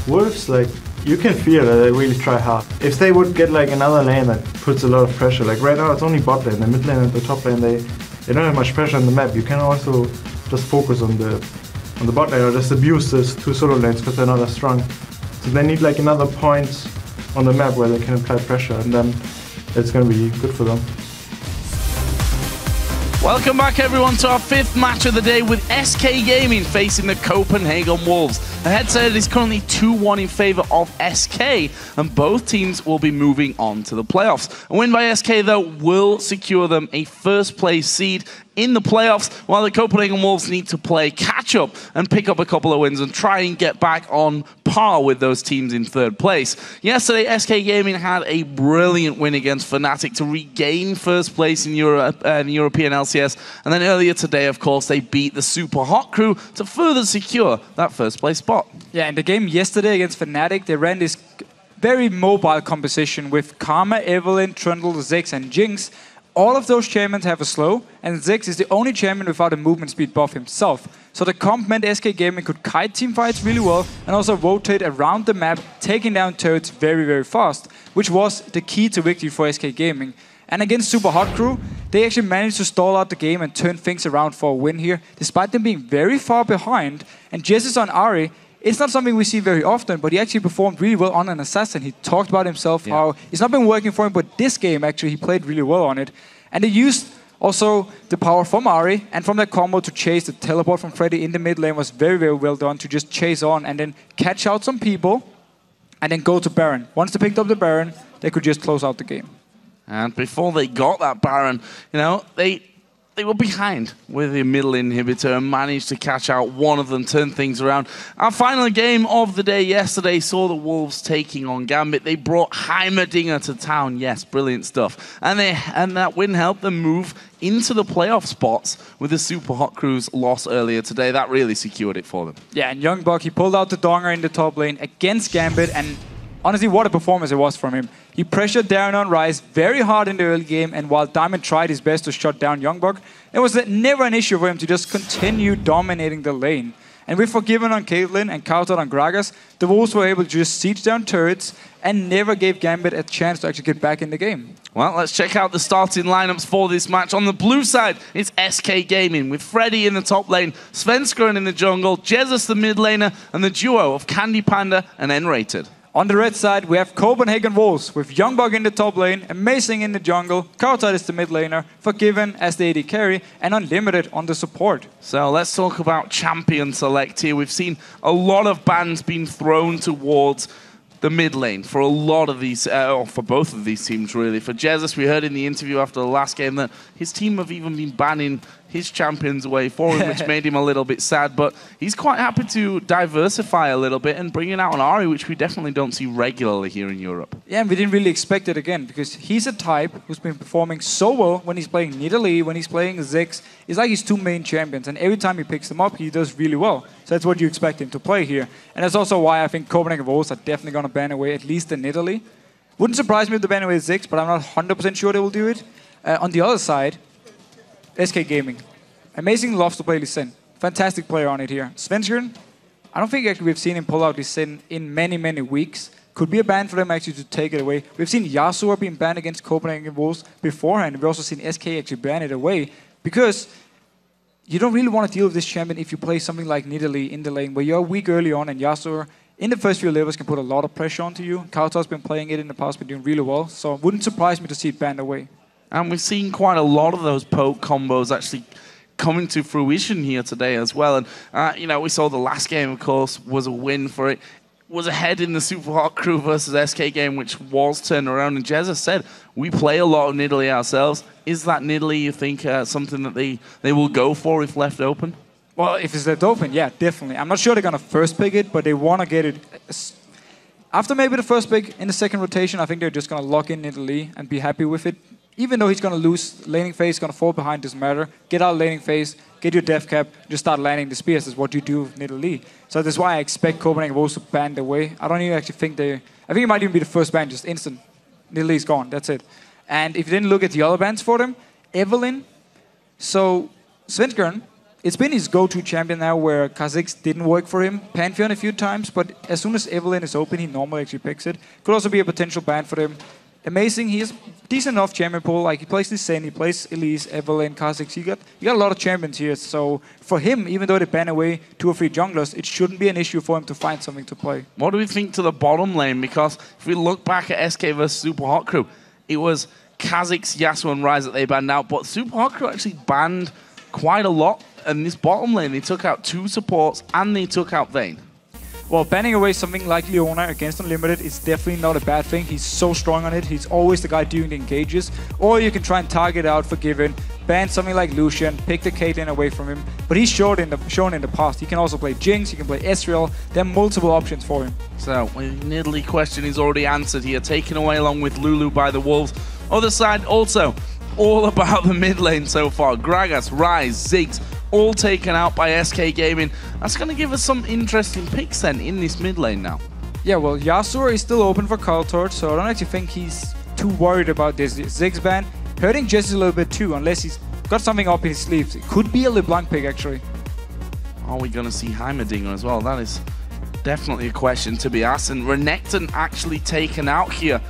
Wolves, like, you can feel that they really try hard. If they would get like another lane that puts a lot of pressure, like right now it's only bot lane, the mid lane and the top lane, they don't have much pressure on the map. You can also just focus on the bot lane or just abuse those two solo lanes because they're not as strong. So they need like another point on the map where they can apply pressure, and then it's going to be good for them. Welcome back everyone to our 5th match of the day with SK Gaming facing the Copenhagen Wolves. The head-to-head is currently 2-1 in favour of SK, and both teams will be moving on to the playoffs. A win by SK though will secure them a first place seed in the playoffs, while the Copenhagen Wolves need to play catch-up and pick up a couple of wins and try and get back on par with those teams in 3rd place. Yesterday, SK Gaming had a brilliant win against Fnatic to regain first place in European LCS, and then earlier today, of course, they beat the Super Hot crew to further secure that first place spot. Yeah, in the game yesterday against Fnatic, they ran this very mobile composition with Karma, Evelynn, Trundle, Kha'Zix, and Jinx. All of those champions have a slow, and Xerath is the only champion without a movement speed buff himself. So the comp meant SK Gaming could kite teamfights really well and also rotate around the map, taking down turrets very, very fast, which was the key to victory for SK Gaming. And against Super Hot Crew, they actually managed to stall out the game and turn things around for a win here, despite them being very far behind. And Jesiz on Ahri, it's not something we see very often, but he actually performed really well on an assassin. He talked about himself, how it's not been working for him, but this game actually he played really well on it. And they used also the power from Ahri and from that combo to chase the teleport from Freddy in the mid lane was very, very well done to just chase on and then catch out some people and then go to Baron. Once they picked up the Baron, they could just close out the game. And before they got that Baron, you know, they were behind with the middle inhibitor and managed to catch out one of them, turn things around. Our final game of the day yesterday saw the Wolves taking on Gambit. They brought Heimerdinger to town. Yes, brilliant stuff. And that win helped them move into the playoff spots with the Super Hot Crew's loss earlier today. That really secured it for them. Yeah, and YoungBuck, he pulled out the Donger in the top lane against Gambit, and honestly, what a performance it was from him. He pressured down on Ryze very hard in the early game, and while Diamond tried his best to shut down YoungBuck, it was never an issue for him to just continue dominating the lane. And with Forgiven on Caitlyn and cowTard on Gragas, the Wolves were able to just siege down turrets and never gave Gambit a chance to actually get back in the game. Well, let's check out the starting lineups for this match. On the blue side, it's SK Gaming with Freddy in the top lane, Svenskeren in the jungle, Jesiz the mid laner, and the duo of CandyPanda and nRated. On the red side, we have Copenhagen Wolves with YoungBuck in the top lane, Amazing in the jungle, cowTard is the mid laner, Forgiven as the AD carry, and Unlimited on the support. So let's talk about champion select here. We've seen a lot of bans being thrown towards the mid lane for a lot of these, or for both of these teams really. For Jesiz, we heard in the interview after the last game that his team have even been banning his champions away for him, which made him a little bit sad, but he's quite happy to diversify a little bit and bringing out an Ahri, which we definitely don't see regularly here in Europe. Yeah, and we didn't really expect it again, because he's a type who's been performing so well when he's playing Nidalee, when he's playing Xerath. It's like his two main champions, and every time he picks them up, he does really well. So that's what you expect him to play here. And that's also why I think Copenhagen Wolves are definitely going to ban away at least the Nidalee. Wouldn't surprise me if they ban away Xerath, but I'm not 100% sure they will do it. On the other side, SK Gaming. Amazing loves to play Lee Sin. Fantastic player on it here. Svenskeren, I don't think actually we've seen him pull out Lee Sin in many, many weeks. Could be a ban for them actually to take it away. We've seen Yasuo being banned against Copenhagen Wolves beforehand. We've also seen SK actually ban it away because you don't really want to deal with this champion if you play something like Nidalee in the lane where you're weak early on and Yasuo in the first few levels can put a lot of pressure onto you. cowTard's been playing it in the past, been doing really well. So it wouldn't surprise me to see it banned away. And we've seen quite a lot of those poke combos actually coming to fruition here today as well. And, you know, we saw the last game, of course, was a win for it. Was ahead in the Super Hot Crew versus SK game, which was turned around. And Jesiz said, we play a lot of Nidalee ourselves. Is that Nidalee, you think, something that they will go for if left open? Well, if it's left open, yeah, definitely. I'm not sure they're going to first pick it, but they want to get it. After maybe the first pick in the second rotation, I think they're just going to lock in Nidalee and be happy with it. Even though he's going to lose laning phase, going to fall behind, doesn't matter. Get out laning phase, get your death cap, just start landing the spears. That's what you do with Nidalee. So that's why I expect Copenhagen Wolves to ban the way. I don't even actually think they... I think it might even be the first ban, just instant. Nidalee's gone, that's it. And if you didn't look at the other bans for them, Evelynn. So Svenskeren it's been his go-to champion now where Kha'Zix didn't work for him. Pantheon a few times, but as soon as Evelynn is open, he normally actually picks it. Could also be a potential ban for him. Amazing, he is decent enough champion pool. Like he plays Lee, he plays Elise, Evelynn, Kha'Zix. You got a lot of champions here. So for him, even though they ban away 2 or 3 junglers, it shouldn't be an issue for him to find something to play. What do we think to the bottom lane? Because if we look back at SK versus Super Hot Crew, it was Kha'Zix, Yasuo, and Ryze that they banned out, but Super Hot Crew actually banned quite a lot. And this bottom lane, they took out 2 supports and they took out Vayne. Well, banning away something like Leona against Unlimited is definitely not a bad thing. He's so strong on it. He's always the guy doing the engages. Or you can try and target out Forgiven, ban something like Lucian, pick the Caitlyn away from him. But he's shown in the past. He can also play Jinx, he can play Ezreal. There are multiple options for him. So, Nidalee question is already answered here. Taken away along with Lulu by the Wolves. Other side also, all about the mid lane so far. Gragas, Ryze, Ziggs, all taken out by SK Gaming. That's going to give us some interesting picks then in this mid lane now. Yeah, well, Yasuo is still open for cowTard, so I don't actually think he's too worried about this Ziggs ban. Hurting Jesiz a little bit too, unless he's got something up his sleeves. It could be a LeBlanc pick, actually. Are we going to see Heimerdinger as well? That is definitely a question to be asked. And Renekton actually taken out here.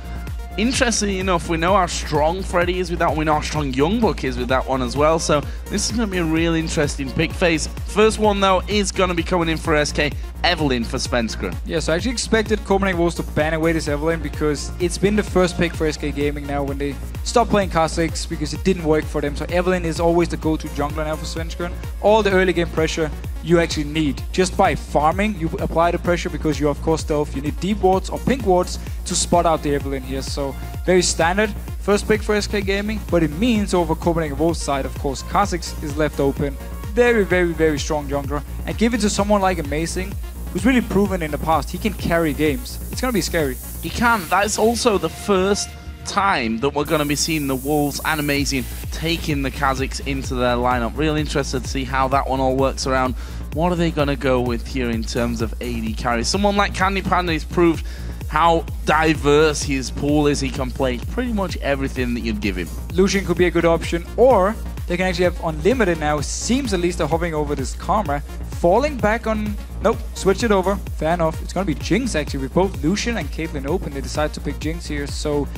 Interestingly enough, we know how strong Freddy is with that one. We know how strong YoungBuck is with that one as well. So this is going to be a real interesting pick phase. First one, though, is going to be coming in for SK. Evelynn for Svenskeren. Yeah, so I actually expected Copenhagen Wolves to ban away this Evelynn because it's been the first pick for SK Gaming now when they stopped playing Kha'Zix because it didn't work for them. So Evelynn is always the go-to jungler now for Svenskeren. All the early game pressure you actually need. Just by farming, you apply the pressure because you of course stealth. You need deep wards or pink wards to spot out the Evelynn here. So very standard first pick for SK Gaming, but it means over Copenhagen Wolves side, of course, Kha'Zix is left open. Very, very, very strong jungler. And give it to someone like Amazing, who's really proven in the past he can carry games. It's going to be scary. He can. That's also the first time that we're going to be seeing the Wolves and Amazing taking the Kha'Zix into their lineup. Real interested to see how that one all works around. What are they going to go with here in terms of AD carry? Someone like CandyPanda has proved how diverse his pool is. He can play pretty much everything that you'd give him. Lucian could be a good option, or they can actually have Unlimited now. Seems at least they're hovering over this Karma. Falling back on... Nope, switch it over. Fair enough. It's going to be Jinx actually. With both Lucian and Caitlyn open, they decide to pick Jinx here. So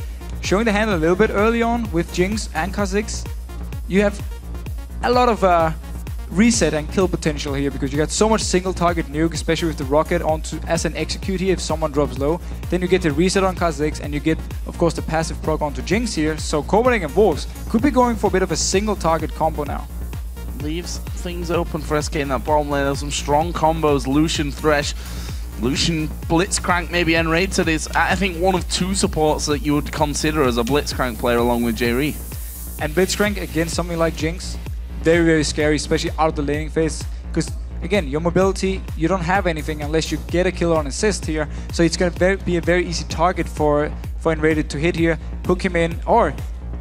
showing the hand a little bit early on with Jinx and Kha'Zix. You have a lot of reset and kill potential here because you got so much single target nuke, especially with the rocket onto as an execute here if someone drops low. Then you get the reset on Kha'Zix and you get of course the passive proc onto Jinx here. So Copenhagen Wolves could be going for a bit of a single target combo now. Leaves things open for SK in that bottom lane. There's some strong combos. Lucian Thresh, Lucian Blitzcrank, maybe nRated is I think one of 2 supports that you would consider as a Blitzcrank player along with Jerry. And Blitzcrank against something like Jinx, very, very scary, especially out of the laning phase. Because, again, your mobility, you don't have anything unless you get a kill on assist here. So it's going to be a very easy target for nRated to hit here, hook him in, or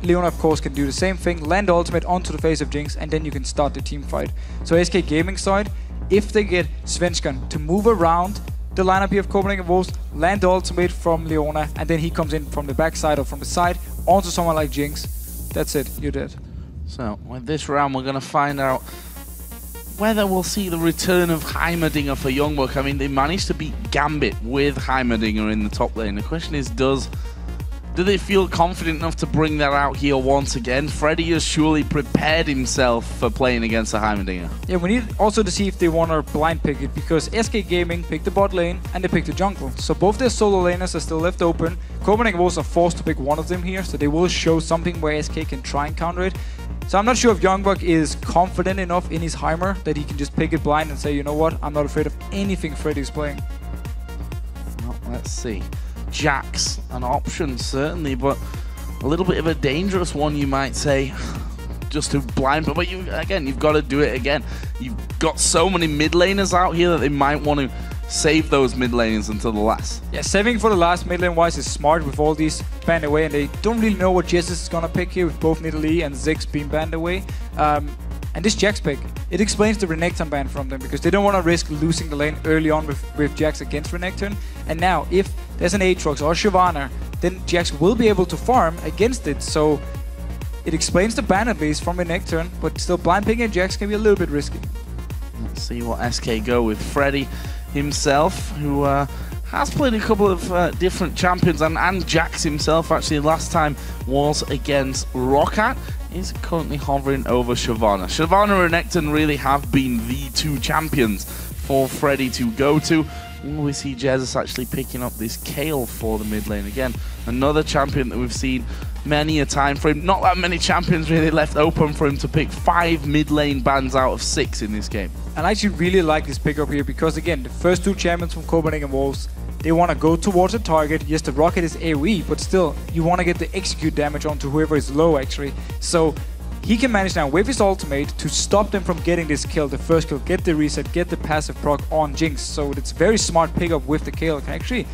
Leona, of course, can do the same thing, land ultimate onto the face of Jinx, and then you can start the team fight. So SK Gaming side, if they get Svenskeren to move around the lineup here of Copenhagen Wolves, land ultimate from Leona, and then he comes in from the backside or from the side onto someone like Jinx, that's it, you're dead. So, with this round, we're going to find out whether we'll see the return of Heimerdinger for YoungBuck. I mean, they managed to beat Gambit with Heimerdinger in the top lane. The question is, do they feel confident enough to bring that out here once again? Freddy has surely prepared himself for playing against a Heimerdinger. Yeah, we need also to see if they want to blind pick it, because SK Gaming picked the bot lane and they picked the jungle. So both their solo laners are still left open. Copenhagen Wolves are forced to pick one of them here, so they will show something where SK can try and counter it. So I'm not sure if YoungBuck is confident enough in his Heimer that he can just pick it blind and say, you know what, I'm not afraid of anything Freddy's playing. Well, let's see. Jax, an option certainly, but a little bit of a dangerous one, you might say, just to blind. But you've got to do it again. You've got so many mid laners out here that they might want to save those mid laners until the last. Yeah, saving for the last mid lane wise is smart with all these banned away, and they don't really know what Jesiz is gonna pick here with both Nidalee and Ziggs being banned away. And this Jax pick, it explains the Renekton ban from them because they don't want to risk losing the lane early on with Jax against Renekton. And now, if there's an Aatrox or a Shyvana, then Jax will be able to farm against it. So it explains the ban at least from Renekton, but still blind picking Jax can be a little bit risky. Let's see what SK go with. Freddy himself, who has played a couple of different champions, and Jax himself actually last time was against Roccat. Is currently hovering over Shyvana. Shyvana and Renekton really have been the two champions for Freddy to go to. We see Jesiz actually picking up this Kayle for the mid lane again. Another champion that we've seen many a time for him. Not that many champions really left open for him to pick. 5 mid lane bans out of 6 in this game. And I actually really like this pickup here because, again, the first 2 champions from Copenhagen Wolves, they want to go towards the target. Yes, the rocket is AoE, but still, you want to get the execute damage onto whoever is low, actually. So he can manage now with his ultimate to stop them from getting this kill, the first kill, get the reset, get the passive proc on Jinx. So it's very smart pickup with the Kayle. Can actually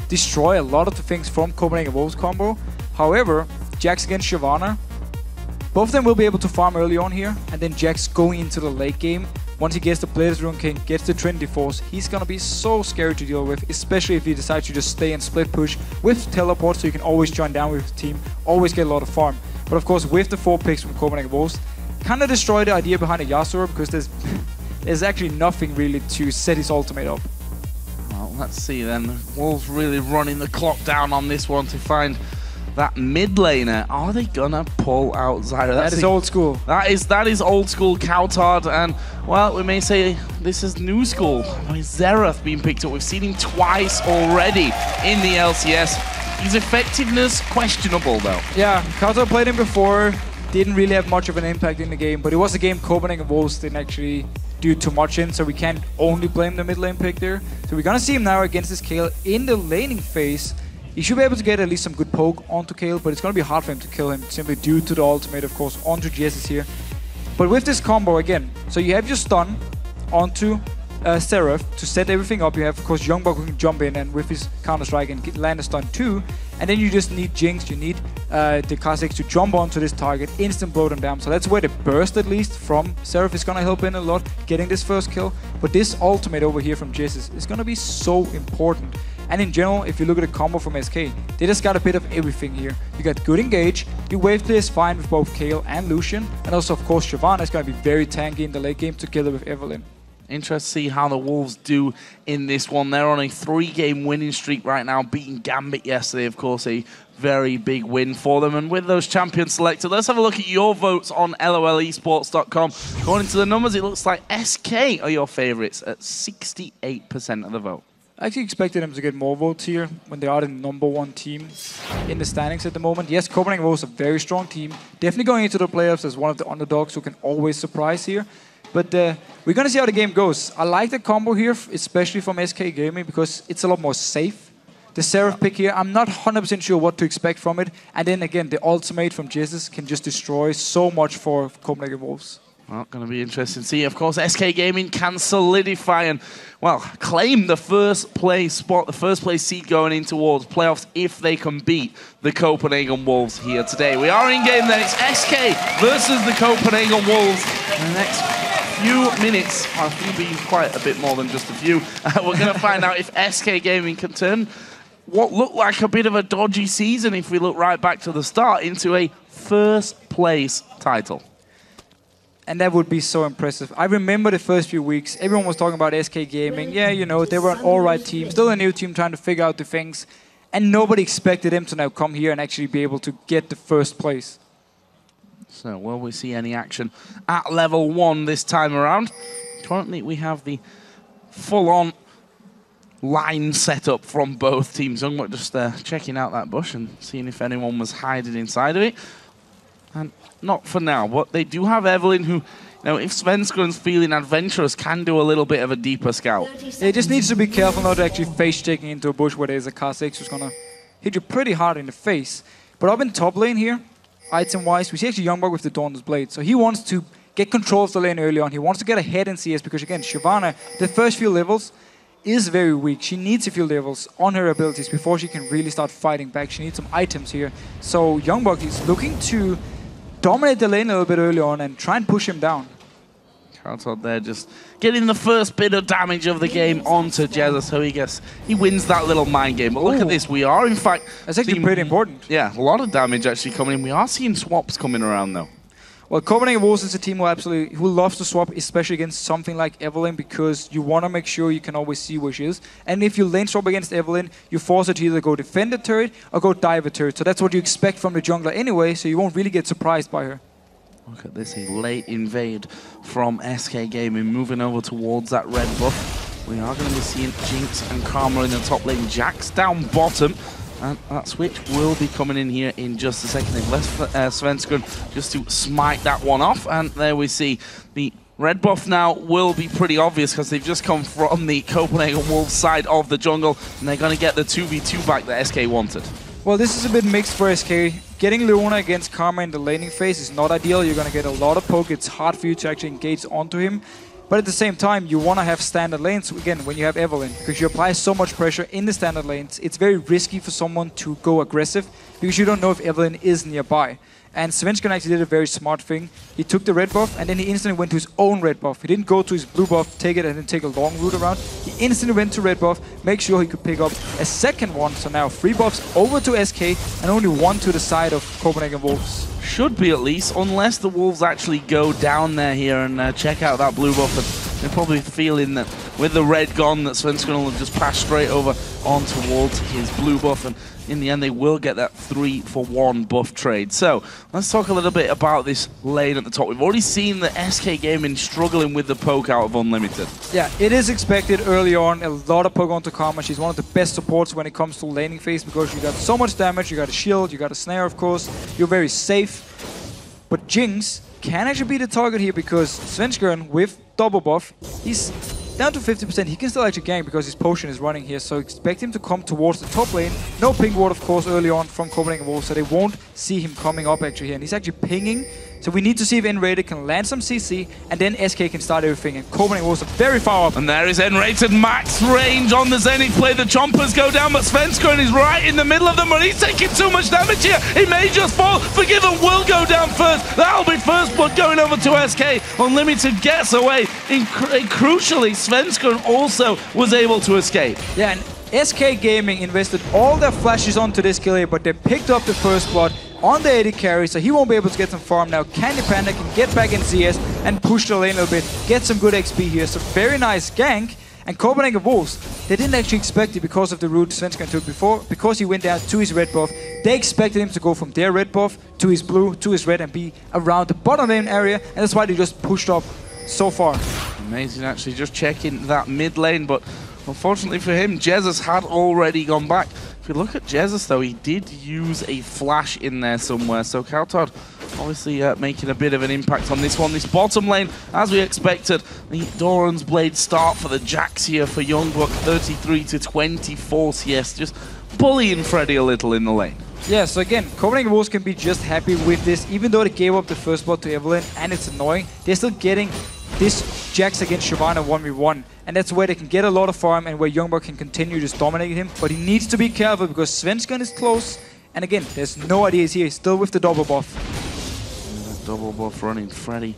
destroy a lot of the things from Copenhagen Wolves combo. However, Jax against Shyvana, both of them will be able to farm early on here, and then Jax going into the late game. Once he gets the Blades Rune King, gets the Trinity Force, he's gonna be so scary to deal with, especially if he decides to just stay and split push with teleport, so you can always join down with the team, always get a lot of farm. But of course, with the 4 picks from Copenhagen Wolves, kind of destroy the idea behind a Yasuo, because there's actually nothing really to set his ultimate up. Well, let's see then. Wolves really running the clock down on this one to find that mid laner. Are they gonna pull out Zyra? That is old school. That is old school cowTard, and well, we may say this is new school. With Xerath being picked up, we've seen him twice already in the LCS. His effectiveness questionable though. Yeah, cowTard played him before, didn't really have much of an impact in the game, but it was a game Copenhagen Wolves didn't actually do too much in, so we can't only blame the mid lane pick there. So we're gonna see him now against this Kayle in the laning phase. He should be able to get at least some good poke onto Kayle, but it's going to be hard for him to kill him simply due to the ultimate, of course, onto Jesiz here. But with this combo again, so you have your stun onto Xerath to set everything up. You have, of course, YoungBuck who can jump in and with his counter-strike and land a stun too. And then you just need Jinx, you need the Kha'Zix to jump onto this target, instant blow them down. So that's where the burst, at least, from Xerath is going to help in a lot, getting this first kill. But this ultimate over here from Jesiz is going to be so important. And in general, if you look at the combo from SK, they just got a bit of everything here. You got good engage, your wave play is fine with both Kayle and Lucian, and also of course Shyvana is going to be very tanky in the late game together with Evelynn. Interesting to see how the Wolves do in this one. They're on a 3-game winning streak right now, beating Gambit yesterday, of course, a very big win for them. And with those champions selected, let's have a look at your votes on lolesports.com. According to the numbers, it looks like SK are your favorites at 68% of the vote. I actually expected them to get more votes here when they are the #1 team in the standings at the moment. Yes, Copenhagen Wolves is a very strong team. Definitely going into the playoffs as one of the underdogs who can always surprise here. But we're going to see how the game goes. I like the combo here, especially from SK Gaming, because it's a lot more safe. The Xerath pick here, I'm not 100% sure what to expect from it. And then again, the ultimate from Jesiz can just destroy so much for Copenhagen Wolves. Well, going to be interesting to see. Of course, SK Gaming can solidify and, well, claim the first place spot, the first place seed going in towards playoffs if they can beat the Copenhagen Wolves here today. We are in game then. It's SK versus the Copenhagen Wolves. In the next few minutes, I think it'll be quite a bit more than just a few. We're going to find out if SK Gaming can turn what looked like a bit of a dodgy season, if we look right back to the start, into a first place title. And that would be so impressive. I remember the first few weeks, everyone was talking about SK Gaming. Yeah, you know, they were an alright team, still a new team trying to figure out the things. And nobody expected them to now come here and actually be able to get the first place. So, will we see any action at level 1 this time around? Currently, we have the full-on line set up from both teams. YoungBuck just checking out that bush and seeing if anyone was hiding inside of it. And not for now, but they do have Evelynn who, you know, if Svenskeren's feeling adventurous, can do a little bit of a deeper scout. It just needs to be careful not to actually face-checking into a bush where there's a Kha'Zix who's going to hit you pretty hard in the face. But up in top lane here, item-wise, we see actually YoungBuck with the Dawn's Blade. So he wants to get control of the lane early on. He wants to get ahead in CS because, again, Shyvana, the first few levels, is very weak. She needs a few levels on her abilities before she can really start fighting back. She needs some items here. So YoungBuck is looking to dominate the lane a little bit early on and try and push him down. cowTard there just getting the first bit of damage of the game onto Jesiz, so he wins that little mind game. But look at this, we are in fact... That's actually pretty important. Yeah, a lot of damage actually coming in. We are seeing swaps coming around though. Well, Copenhagen Wolves is a team who loves to swap, especially against something like Evelynn, because you want to make sure you can always see where she is. And if you lane swap against Evelynn, you force her to either go defend the turret or go dive a turret. So that's what you expect from the jungler anyway, so you won't really get surprised by her. Look at this, a late invade from SK Gaming, moving over towards that red buff. We are going to be seeing Jinx and Karma in the top lane, Jax down bottom. And that switch will be coming in here in just a second. They've left Svenskeren just to smite that one off. And there we see the red buff now will be pretty obvious because they've just come from the Copenhagen Wolves side of the jungle. And they're going to get the 2v2 back that SK wanted. Well, this is a bit mixed for SK. Getting Leona against Karma in the laning phase is not ideal. You're going to get a lot of poke. It's hard for you to actually engage onto him. But at the same time, you want to have standard lanes, again, when you have Evelynn, because you apply so much pressure in the standard lanes, it's very risky for someone to go aggressive, because you don't know if Evelynn is nearby. And Svenskeren actually did a very smart thing. He took the red buff, and then he instantly went to his own red buff. He didn't go to his blue buff, take it, and then take a long route around. He instantly went to red buff, make sure he could pick up a second one. So now 3 buffs over to SK, and only 1 to the side of Copenhagen Wolves. Should be at least, unless the Wolves actually go down there here and check out that blue buff. And they're probably feeling that with the red gone, that Svenskeren will just pass straight over on towards his blue buff. And in the end, they will get that 3-for-1 buff trade. So let's talk a little bit about this lane at the top. We've already seen the SK Gaming struggling with the poke out of Unlimited. Yeah, it is expected early on. A lot of poke onto Karma. She's one of the best supports when it comes to laning phase because you got so much damage. You got a shield, you got a snare, of course. You're very safe. But Jinx can actually be the target here because Svenskeren with double buff, he's down to 50%. He can still actually gank because his potion is running here, so expect him to come towards the top lane. No ping ward, of course, early on from Copenhagen Wolves, so they won't see him coming up actually here. And he's actually pinging, so we need to see if nRated can land some CC, and then SK can start everything. And Copenhagen Wolves are very far up. And there is nRated max range on the Zenith play. The chompers go down, but Svenskeren is right in the middle of them, but he's taking too much damage here. He may just fall. Forgiven will go down first. That'll be first blood going over to SK. Unlimited gets away. Crucially, Svenskeren also was able to escape. Yeah, and SK Gaming invested all their flashes onto this kill here, but they picked up the first blood on the AD carry, so he won't be able to get some farm now. CandyPanda can get back in CS and push the lane a little bit, get some good XP here. So very nice gank. And Copenhagen Wolves, they didn't actually expect it because of the route Svenskeren took before, because he went down to his red buff. They expected him to go from their red buff to his blue, to his red, and be around the bottom lane area, and that's why they just pushed up so far. Amazing, actually, just checking that mid lane, but unfortunately for him, Jesiz had already gone back. If you look at Jesiz, though, he did use a flash in there somewhere, so cowTard obviously making a bit of an impact on this one. This bottom lane, as we expected, the Doran's Blade start for the Jax here for YoungBuck, 33-24 CS, just bullying Freddy a little in the lane. Yeah, so again, Copenhagen Wolves can be just happy with this, even though they gave up the first blood to Evelynn, and it's annoying, they're still getting this Jax against Shyvana 1v1, and that's where they can get a lot of farm and where YoungBuck can continue just dominating him. But he needs to be careful because Svenskeren is close, and again, there's no ideas here. He's still with the double buff. Double buff running. Freddy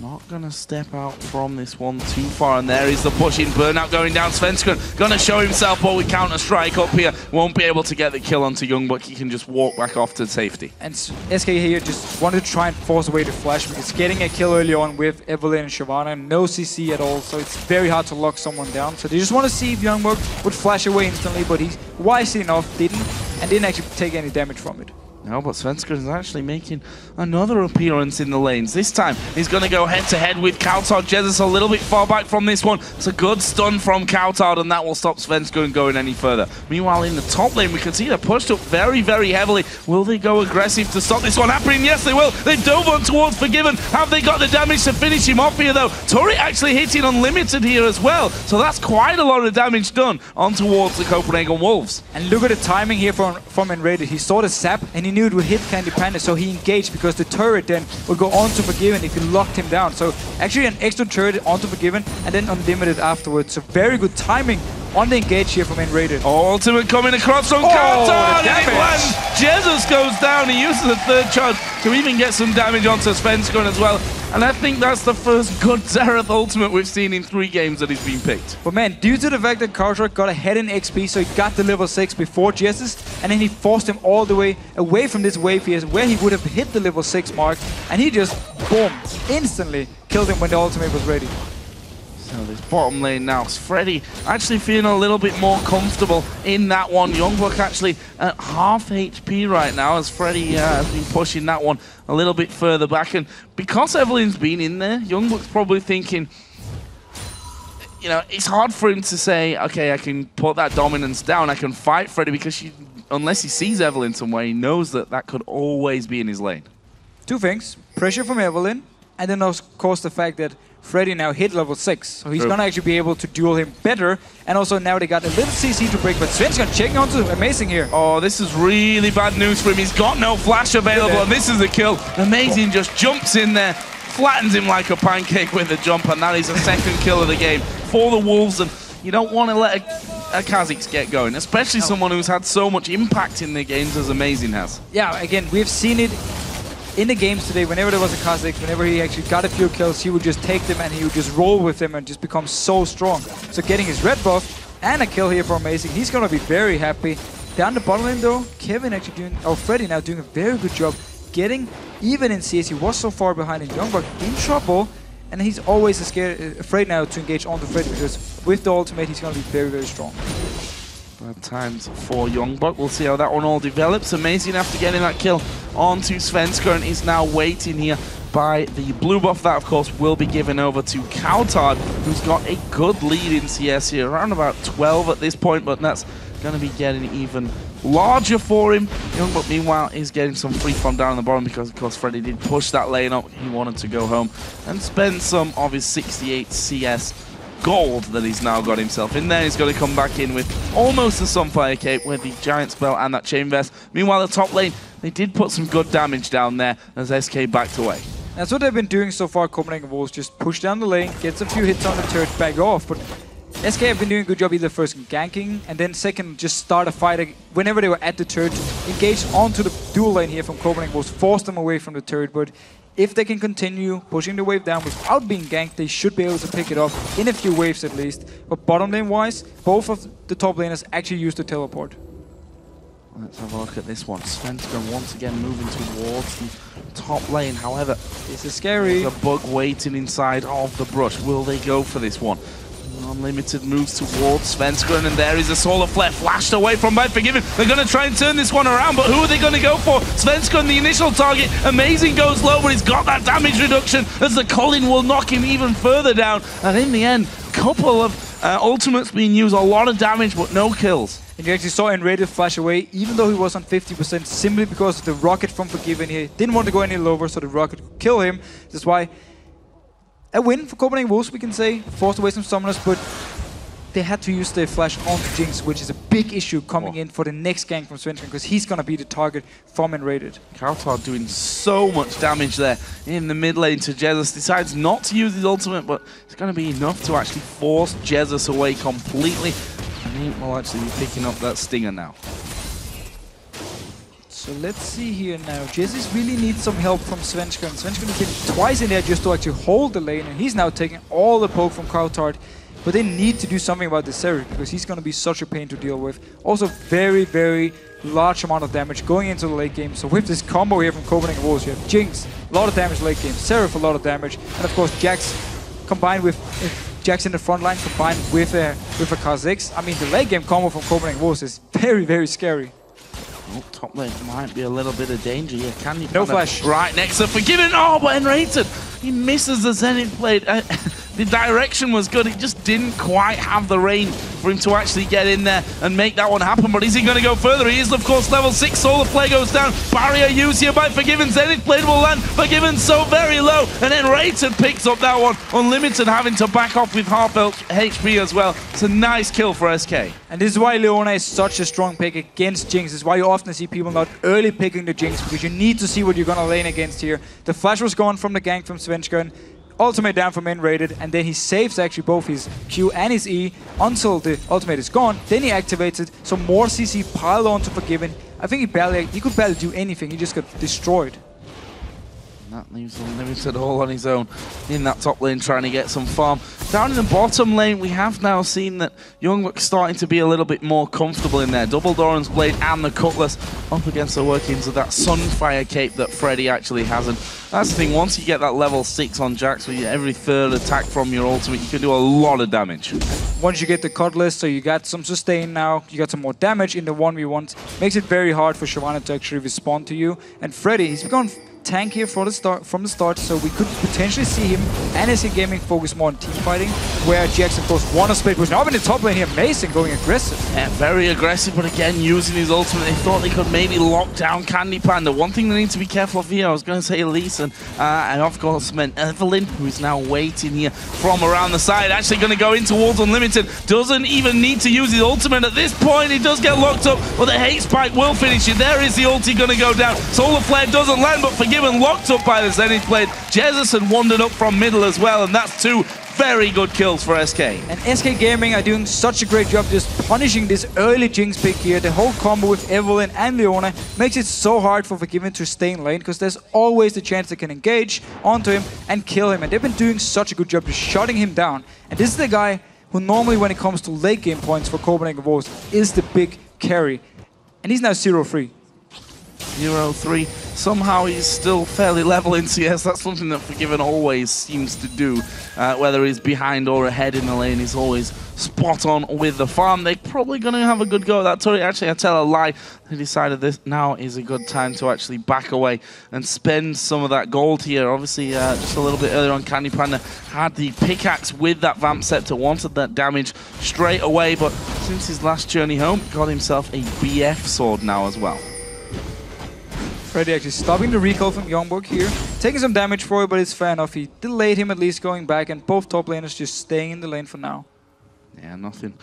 not gonna step out from this one too far, and there is the pushing burnout going down. Svenskeren gonna show himself, but with counter strike up here, won't be able to get the kill onto YoungBuck. He can just walk back off to safety. And SK here just wanted to try and force away the flash because getting a kill early on with Evelynn and Shyvana, no CC at all, so it's very hard to lock someone down. So they just want to see if YoungBuck would flash away instantly, but he's wisely enough didn't actually take any damage from it. No, but Svenskeren is actually making another appearance in the lanes. This time, he's going to go head-to-head with cowTard. Jesiz a little bit far back from this one. It's a good stun from cowTard, and that will stop Svenskeren going any further. Meanwhile, in the top lane, we can see they're pushed up very, very heavily. Will they go aggressive to stop this one happening? Yes, they will. They've dove on towards Forgiven. Have they got the damage to finish him off here, though? Turret actually hitting Unlimited here as well. So that's quite a lot of damage done on towards the Copenhagen Wolves. And look at the timing here from nRated. He saw the sap, and he knew it would hit CandyPanda, so he engaged because the turret then would go on to Forgiven if you locked him down. So actually an extra turret onto Forgiven and then Unlimited afterwards. So very good timing on the engage here from nRated. Ultimate coming across on cowTard, and it lands. Jesiz goes down. He uses the third charge to even get some damage onto Svenskeren as well. And I think that's the first good Xerath ultimate we've seen in 3 games that he's been picked. But man, due to the fact that cowTard got ahead in XP, so he got the level 6 before Jesiz, and then he forced him all the way away from this wave here, where he would have hit the level 6 mark, and he just, boom, instantly killed him when the ultimate was ready. So this bottom lane now, Freddy actually feeling a little bit more comfortable in that one. YoungBuck actually at half HP right now as Freddy has been pushing that one a little bit further back. And because Evelynn's been in there, YoungBuck's probably thinking, you know, it's hard for him to say, okay, I can put that dominance down, I can fight Freddy, because unless he sees Evelynn somewhere, he knows that that could always be in his lane. 2 things, pressure from Evelynn, and then of course the fact that Freddy now hit level 6, so he's gonna actually be able to duel him better. And also now they got a little CC to break, but Svenskeren checking onto Amazing here. Oh, this is really bad news for him. He's got no flash available, and this is the kill. Amazing just jumps in there, flattens him like a pancake with a jump, and that is the second kill of the game for the Wolves. And you don't want to let a Kha'Zix get going, especially someone who's had so much impact in the games as Amazing has. Yeah, again, we've seen it in the games today. Whenever there was a Kha'Zix, whenever he actually got a few kills, he would just take them and he would just roll with them and just become so strong. So getting his red buff and a kill here for Amazing, he's gonna be very happy. Down the bottom lane though, Freddy now doing a very good job getting even in CS. He was so far behind in YoungBuck, in trouble, and he's always afraid now to engage onto Freddy, because with the ultimate he's gonna be very, very strong. Bad times for YoungBuck. We'll see how that one all develops. Amazing after getting that kill onto Svenskeren is now waiting here by the blue buff. That, of course, will be given over to cowTard, who's got a good lead in CS here, around about 12 at this point, but that's going to be getting even larger for him. YoungBuck, meanwhile, is getting some free fun down on the bottom because, of course, Freddy did push that lane up. He wanted to go home and spend some of his 68 CS gold that he's now got himself in there. He's going to come back in with almost a Sunfire Cape with the Giant Spell and that Chain Vest. Meanwhile, the top lane, they did put some good damage down there as SK backed away. That's what they've been doing so far, Copenhagen Wolves. Just push down the lane, gets a few hits on the turret, back off. But SK have been doing a good job either first ganking and then second just start a fight whenever they were at the turret. Engage onto the dual lane here from Copenhagen Wolves, force them away from the turret. But if they can continue pushing the wave down without being ganked, they should be able to pick it up in a few waves at least. But bottom lane wise, both of the top laners actually used the teleport. Let's have a look at this one. Svenskeren once again moving towards the top lane. However, this is scary. There's a bug waiting inside of the brush. Will they go for this one? Unlimited moves towards Svenskeren, and there is a solar flare flashed away from by Forgiven. They're going to try and turn this one around, but who are they going to go for? Svenskeren, the initial target. Amazing goes low, but he's got that damage reduction as the Colin will knock him even further down. And in the end, a couple of ultimates being used, a lot of damage, but no kills. And you actually saw nRated flash away, even though he was on 50%, simply because of the rocket from Forgiven here. Didn't want to go any lower, so the rocket could kill him. That's why a win for Copenhagen Wolves, we can say. Forced away some summoners, but they had to use their flash onto Jinx, which is a big issue coming in for the next gank from Svenskeren, because he's going to be the target from nRated. cowTard doing so much damage there in the mid lane to Jesiz. Decides not to use his ultimate, but it's going to be enough to actually force Jesiz away completely. And he will actually be picking up that stinger now. So let's see here now. Jesiz really needs some help from Svenskeren. Svenskeren came twice in there just to actually hold the lane, and he's now taking all the poke from cowTard. But they need to do something about this Xerath, because he's going to be such a pain to deal with. Also very, very large amount of damage going into the late game. So with this combo here from Copenhagen Wolves, you have Jinx, a lot of damage late game, Xerath a lot of damage, and of course Jax combined with Jax in the front line combined with a Kha'Zix. I mean, the late game combo from Copenhagen Wolves is very, very scary. Oh, top lane might be a little bit of danger here. CandyPanda no flash. Right next to Forgiven. Oh, but nRated. He misses the Zenith Blade. The direction was good. He just didn't quite have the range for him to actually get in there and make that one happen. But is he going to go further? He is, of course, level 6. Solar Flare goes down. Barrier used here by Forgiven. Zenith Blade will land. Forgiven so very low. And then nRated picks up that one. Unlimited having to back off with half HP as well. It's a nice kill for SK. And this is why Leona is such a strong pick against Jinx. This is why you often see people not early picking the Jinx, because you need to see what you're going to lane against here. The flash was gone from the gank from Svenskeren. Ultimate down from nRated, and then he saves actually both his Q and his E until the ultimate is gone. Then he activates it, so more CC piled on to Forgiven. I think he could barely do anything. He just got destroyed. That leaves Unlimited all on his own in that top lane trying to get some farm. Down in the bottom lane, we have now seen that YoungBuck starting to be a little bit more comfortable in there. Double Doran's Blade and the Cutlass up against the workings of that Sunfire cape that Freddy actually hasn't. That's the thing, once you get that level 6 on Jax, where every third attack from your ultimate, you can do a lot of damage. Once you get the Cutlass, so you got some sustain now, you got some more damage in the 1v1s, makes it very hard for Shyvana to actually respond to you. And Freddy, he's gone tankier from the start, so we could potentially see him and SK Gaming focus more on team fighting, where Jax, of course, won a split push. Now in the top lane here, amazing, going aggressive. Yeah, very aggressive, but again, using his ultimate, they thought they could maybe lock down CandyPanda. One thing they need to be careful of here, I was going to say Leeson, and of course meant Evelynn, who is now waiting here from around the side, actually going to go in towards Unlimited. Doesn't even need to use his ultimate at this point. He does get locked up, but the hate spike will finish it. There is the ulti going to go down. Solar Flare doesn't land, but Forgiven locked up by the Zenith Blade. Jesiz had wandered up from middle as well, and that's 2 very good kills for SK. And SK Gaming are doing such a great job just punishing this early Jinx pick here. The whole combo with Evelynn and Leona makes it so hard for Forgiven to stay in lane, because there's always the chance they can engage onto him and kill him. And they've been doing such a good job just shutting him down. And this is the guy who normally, when it comes to late game points for Copenhagen Wolves, is the big carry. And he's now 0-3. 0-3. Somehow he's still fairly level in CS. That's something that Forgiven always seems to do. Whether he's behind or ahead in the lane, he's always spot on with the farm. They're probably going to have a good go at that turret. Actually, I tell a lie. They decided this now is a good time to actually back away and spend some of that gold here. Obviously, just a little bit earlier on, CandyPanda had the pickaxe with that Vamp Scepter, wanted that damage straight away, but since his last journey home, got himself a BF sword now as well. Freddy actually stopping the recall from YoungBuck here. Taking some damage for it, but it's fair enough. He delayed him at least going back, and both top laners just staying in the lane for now. Yeah, nothing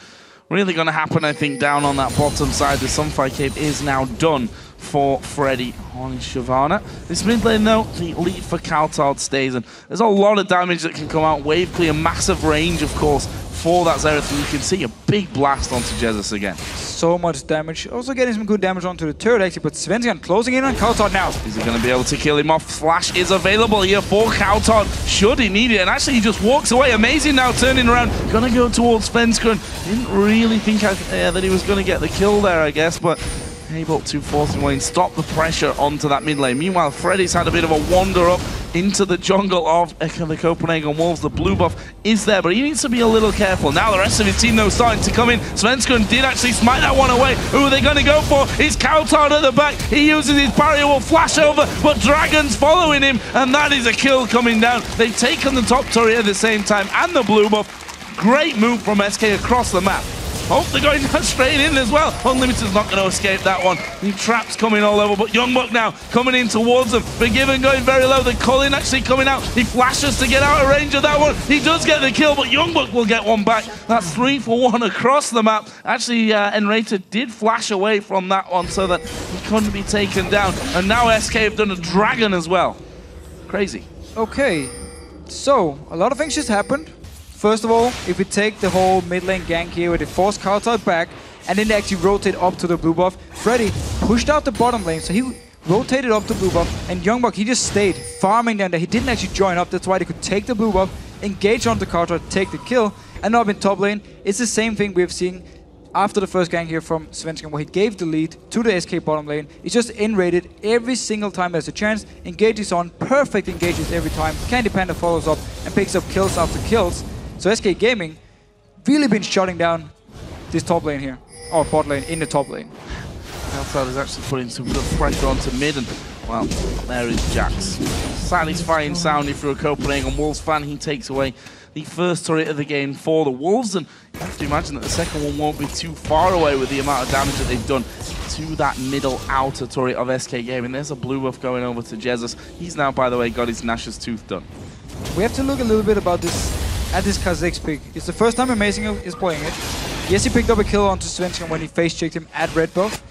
really going to happen, I think, down on that bottom side. The Sunfire Cape is now done for Freddy on Shyvana. This mid lane, though, the lead for cowTard stays, and there's a lot of damage that can come out. Wave clear, massive range, of course, for that Xerath, and you can see a big blast onto Jesiz again. So much damage. Also getting some good damage onto the turret, actually, but Svenskeren closing in on cowTard now. Is he going to be able to kill him off? Flash is available here for cowTard, should he need it, and actually he just walks away. Amazing now, turning around, going to go towards Svenskeren. Didn't really think that he was going to get the kill there, I guess, but able to force him away and stop the pressure onto that mid lane. Meanwhile, Freddy's had a bit of a wander up into the jungle of the Copenhagen Wolves. The blue buff is there, but he needs to be a little careful. Now the rest of his team, though, starting to come in. Svenskeren did actually smite that one away. Who are they going to go for? It's cowTard at the back. He uses his barrier, will flash over, but Dragon's following him, and that is a kill coming down. They've taken the top turret at the same time, and the blue buff. Great move from SK across the map. Oh, they're going down straight in as well. Unlimited's not going to escape that one. The traps coming all over, but YoungBuck now coming in towards them. Forgiven going very low. The Cullen actually coming out. He flashes to get out of range of that one. He does get the kill, but YoungBuck will get one back. That's 3 for 1 across the map. Actually, nRated did flash away from that one so that he couldn't be taken down. And now SK have done a dragon as well. Crazy. Okay, so a lot of things just happened. First of all, if we take the whole mid lane gank here where they force cowTard back and then they actually rotate up to the blue buff, Freddy pushed out the bottom lane, so he rotated up the blue buff, and YoungBuck, he just stayed farming down there. He didn't actually join up, that's why they could take the blue buff, engage onto cowTard, take the kill, and up in top lane, it's the same thing we've seen after the first gank here from Svenskeren, where he gave the lead to the SK bottom lane. He's just nRated every single time there's a chance, engages on, perfect engages every time. CandyPanda follows up and picks up kills after kills. So SK Gaming really been shutting down this top lane here, or bot lane in the top lane. cowTard is actually putting some good pressure onto mid, and well, there is Jax. Satisfying sound if you're a Copenhagen Wolves fan. He takes away the first turret of the game for the Wolves, and you have to imagine that the second one won't be too far away with the amount of damage that they've done to that middle outer turret of SK Gaming. There's a blue buff going over to Jesiz. He's now, by the way, got his Nash's Tooth done. We have to look a little bit about this at this Kha'Zix pick. It's the first time Amazing is playing it. Yes, he picked up a kill onto Svenskeren when he face-checked him at red buff,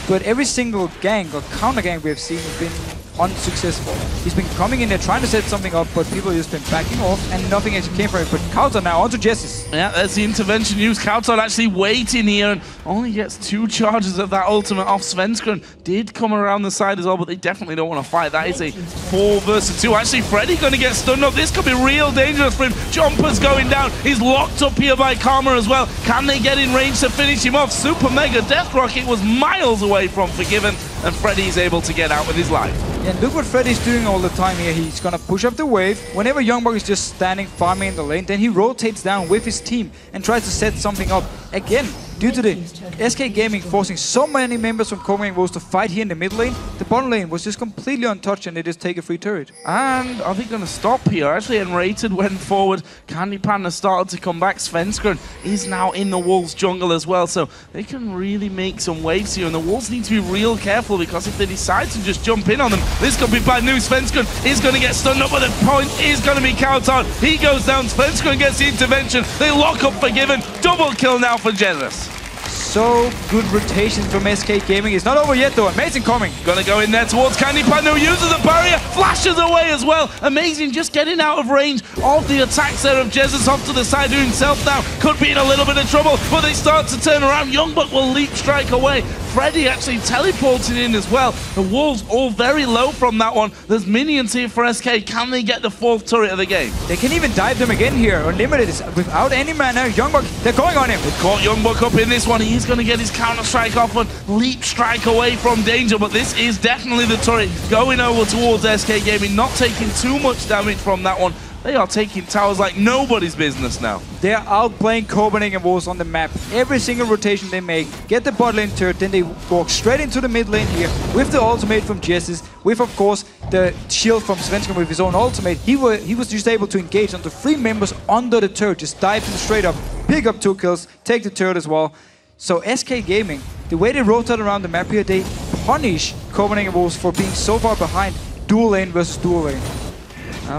but every single gank or counter gank we have seen has been unsuccessful. He's been coming in there trying to set something up, but people have just been backing off and nothing actually came from it. But cowTard now onto Jesiz. Yeah, there's the intervention used. cowTard actually waiting here and only gets 2 charges of that ultimate off. Svenskeren did come around the side as well, but they definitely don't want to fight. That is a 4 versus 2. Actually, Freddy going to get stunned up. This could be real dangerous for him. Jumper's going down. He's locked up here by Karma as well. Can they get in range to finish him off? Super Mega Death Rocket was miles away from Forgiven, and Freddy's able to get out with his life. Yeah, look what Freddy's doing all the time here. He's gonna push up the wave. Whenever YoungBuck is just standing farming in the lane, then he rotates down with his team and tries to set something up. Again, due to the SK Gaming forcing so many members from Copenhagen Wolves to fight here in the mid lane, the bottom lane was just completely untouched and they just take a free turret. And are they going to stop here? Actually, nRated went forward. CandyPanda started to come back. Svenskeren is now in the Wolves jungle as well, so they can really make some waves here. And the Wolves need to be real careful, because if they decide to just jump in on them, this could be bad news. Svenskeren is going to get stunned up, but the point is going to be cowTard. He goes down. Svenskeren gets the intervention. They lock up Forgiven. Double kill now for Jesiz. So good rotation from SK Gaming. It's not over yet though. Amazing coming. Gonna go in there towards CandyPanda, who uses the barrier, flashes away as well. Amazing, just getting out of range of the attacks there of Jesiz off to the side, doing himself now. Could be in a little bit of trouble, but they start to turn around. YoungBuck will leap strike away. Freddy actually teleporting in as well. The Wolves all very low from that one. There's minions here for SK. Can they get the 4th turret of the game? They can even dive them again here. Unlimited is without any mana. YoungBuck, they're going on him. They caught YoungBuck up in this one. He's going to get his counter-strike off and leap strike away from danger, but this is definitely the turret going over towards SK Gaming, not taking too much damage from that one. They are taking towers like nobody's business now. They're outplaying Copenhagen Wolves on the map. Every single rotation they make, get the bot lane turret, then they walk straight into the mid lane here with the ultimate from Jesiz, with of course the shield from Svenskeren with his own ultimate. He was just able to engage onto 3 members under the turret, just dive them straight up, pick up 2 kills, take the turret as well. So SK Gaming, the way they rotate around the map here, they punish Copenhagen Wolves for being so far behind dual lane versus dual lane.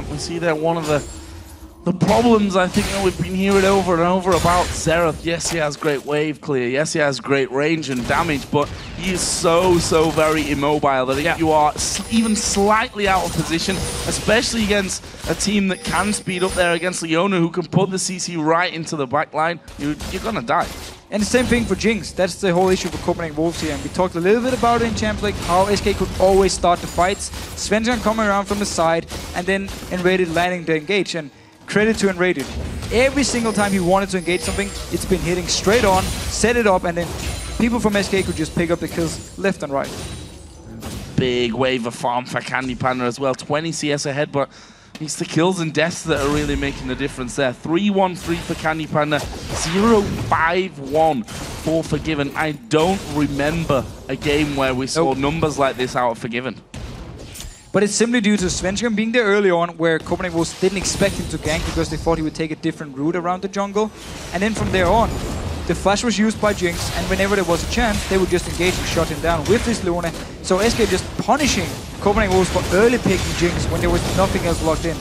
We see there one of the problems, I think, that we've been hearing over and over about Xerath. Yes, he has great wave clear. Yes, he has great range and damage, but he is so very immobile that if you are even slightly out of position, especially against a team that can speed up there against Leona, who can put the CC right into the back line, you're gonna die. And the same thing for Jinx. That's the whole issue for Copenhagen Wolves here. And we talked a little bit about it in Champions League, how SK could always start the fights. Svenskeren coming around from the side, and then nRated landing the engage. And credit to nRated. Every single time he wanted to engage something, it's been hitting straight on, set it up, and then people from SK could just pick up the kills left and right. Big wave of farm for CandyPanda as well. 20 CS ahead, but it's the kills and deaths that are really making the difference there. 3-1-3 for CandyPanda, 0-5-1 for Forgiven. I don't remember a game where we saw numbers like this out of Forgiven. But it's simply due to Svenskeren being there early on, where Copenhagen Wolves didn't expect him to gank because they thought he would take a different route around the jungle. And then from there on, the flash was used by Jinx, and whenever there was a chance, they would just engage and shut him down with this Leona. So SK just punishing Copenhagen Wolves for early picking Jinx when there was nothing else locked in.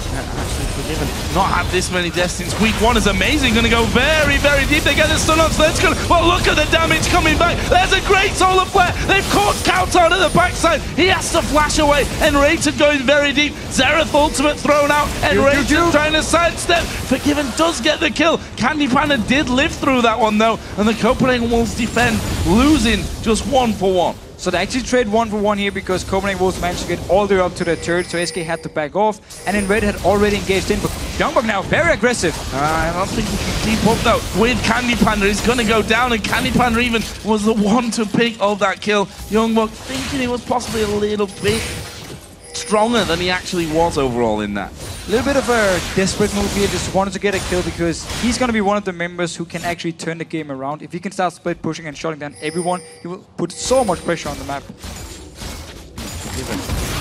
Actually, Forgiven not had this many deaths since week 1 is amazing. Going to go very deep. They get the stun on Svenskeren. Well, look at the damage coming back. There's a great solar flare. They've caught cowTard at the backside. He has to flash away. nRated going very deep. Xerath ultimate thrown out. nRated trying to sidestep. Forgiven does get the kill. CandyPanda did live through that one though, and the Copenhagen Wolves defend, losing just 1-for-1. So they actually trade 1-for-1 here because Copenhagen Wolves managed to get all the way up to the turret, so SK had to back off, and nRated had already engaged in, but YoungBuck now very aggressive. I don't think he can keep up though with CandyPanda. He's going to go down, and CandyPanda even was the one to pick of that kill. YoungBuck thinking he was possibly a little bit stronger than he actually was overall in that. A little bit of a desperate move here, just wanted to get a kill because he's going to be one of the members who can actually turn the game around. If he can start split pushing and shutting down everyone, he will put so much pressure on the map.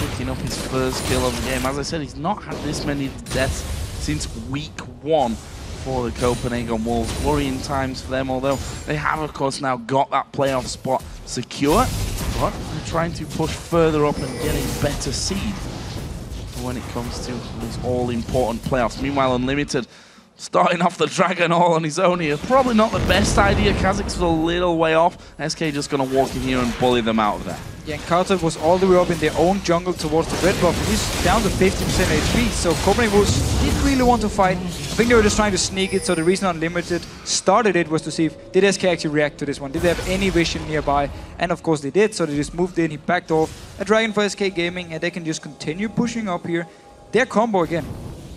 Picking up his first kill of the game. As I said, he's not had this many deaths since week 1 for the Copenhagen Wolves. Worrying times for them, although they have, of course, now got that playoff spot secure. But they're trying to push further up and get a better seed when it comes to these all-important playoffs. Meanwhile, nRated Starting off the Dragon all on his own here. Probably not the best idea. Kha'Zix was a little way off. SK just going to walk in here and bully them out of there. Yeah, and cowTard was all the way up in their own jungle towards the red buff. He's down to 50% HP, so Copenhagen Wolves didn't really want to fight. I think they were just trying to sneak it, so the reason nRated started it was to see if did SK actually react to this one. Did they have any vision nearby? And of course they did, so they just moved in, he backed off. A Dragon for SK Gaming, and they can just continue pushing up here. Their combo again.